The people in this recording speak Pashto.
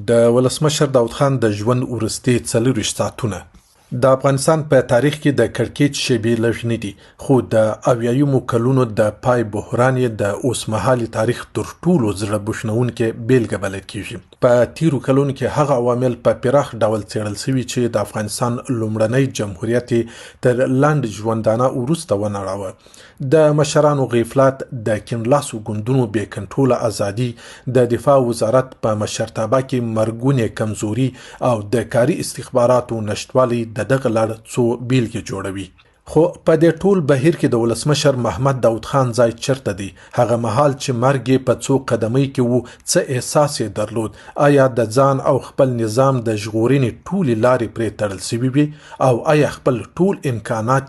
د ولسمشر داود خان د ژوند وروستي 24 ساعتونه د افغانستان په تاریخ کې د کړکېچ شیبې لږ نه دي، خو د اویایمو کلونو د پای بحران یې د اوسمهالي تاریخ تر ټولو زړه بوښنونکې بیلګه بلل کیږي. په تیرو کلونو کې هغه عوامل په پراخ ډول څېړل شوي چې د افغانستان لومړنی جمهوریت تر لنډ ژوندانه وروسته ونړاوه. د مشرانو غفلت، د کیڼلاسو ګوندونو بې کنټروله ازادي، د دفاع وزارت په مشرتابه کې مرګونې کمزوري او د کاري استخباراتو نشتوالی د دغه لړ څو بیلګې جوړوي. خو په دې ټول بهیر کې د ولسمشر محمد داود خان ځای چرته دی؟ هغه مهال چې مرګ یې په څو قدمۍ کې وو، څه احساس یې درلود؟ آیا د ځان او خپل نظام د ژغورنې ټولې لارې پرې تړل شوي وي؟ او آیا خپل ټول امکانات